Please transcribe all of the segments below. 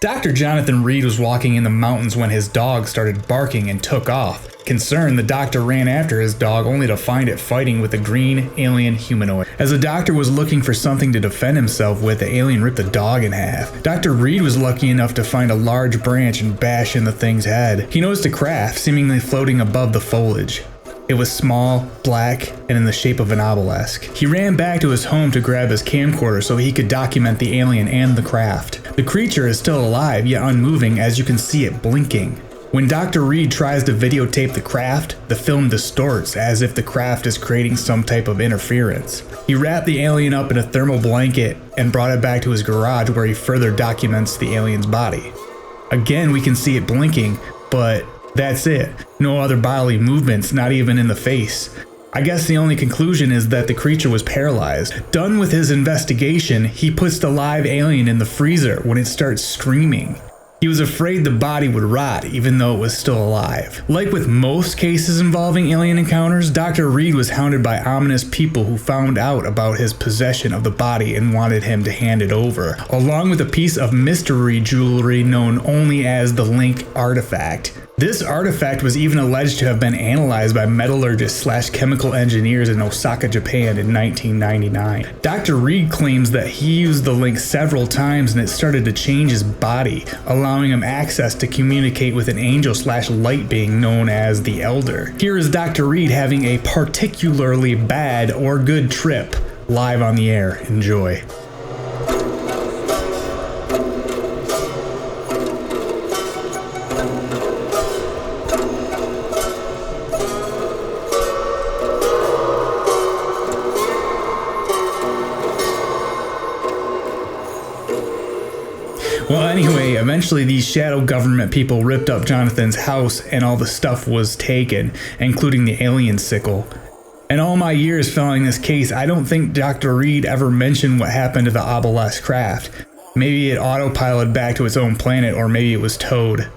Dr. Jonathan Reed was walking in the mountains when his dog started barking and took off. Concerned, the doctor ran after his dog only to find it fighting with a green alien humanoid. As the doctor was looking for something to defend himself with, the alien ripped the dog in half. Dr. Reed was lucky enough to find a large branch and bash in the thing's head. He noticed a craft seemingly floating above the foliage. It was small, black, and in the shape of an obelisk. He ran back to his home to grab his camcorder so he could document the alien and the craft. The creature is still alive, yet unmoving, as you can see it blinking. When Dr. Reed tries to videotape the craft, the film distorts as if the craft is creating some type of interference. He wrapped the alien up in a thermal blanket and brought it back to his garage where he further documents the alien's body. Again, we can see it blinking, but that's it. No other bodily movements, not even in the face. I guess the only conclusion is that the creature was paralyzed. Done with his investigation, he puts the live alien in the freezer when it starts screaming. He was afraid the body would rot even though it was still alive. Like with most cases involving alien encounters, Dr. Reed was hounded by ominous people who found out about his possession of the body and wanted him to hand it over, along with a piece of mystery jewelry known only as the Link artifact. This artifact was even alleged to have been analyzed by metallurgists/chemical engineers in Osaka, Japan in 1999. Dr. Reed claims that he used the Link several times and it started to change his body, allowing him access to communicate with an angel/light being known as the Elder. Here is Dr. Reed having a particularly bad or good trip live on the air. Enjoy. Well, anyway, eventually these shadow government people ripped up Jonathan's house and all the stuff was taken, including the alien sickle. In all my years following this case, I don't think Dr. Reed ever mentioned what happened to the obelisk craft. Maybe it autopiloted back to its own planet, or maybe it was towed.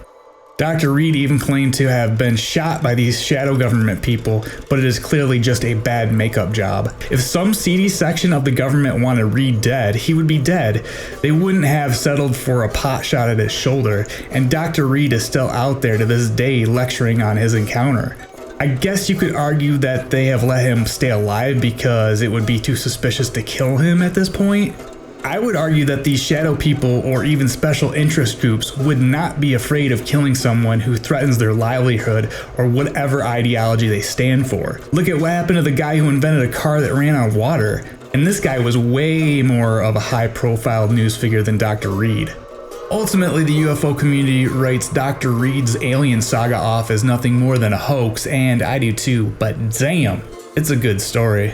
Dr. Reed even claimed to have been shot by these shadow government people, but it is clearly just a bad makeup job. If some seedy section of the government wanted Reed dead, he would be dead. They wouldn't have settled for a pot shot at his shoulder, and Dr. Reed is still out there to this day lecturing on his encounter. I guess you could argue that they have let him stay alive because it would be too suspicious to kill him at this point. I would argue that these shadow people or even special interest groups would not be afraid of killing someone who threatens their livelihood or whatever ideology they stand for. Look at what happened to the guy who invented a car that ran on water, and this guy was way more of a high-profile news figure than Dr. Reed. Ultimately, the UFO community writes Dr. Reed's alien saga off as nothing more than a hoax, and I do too, but damn, it's a good story.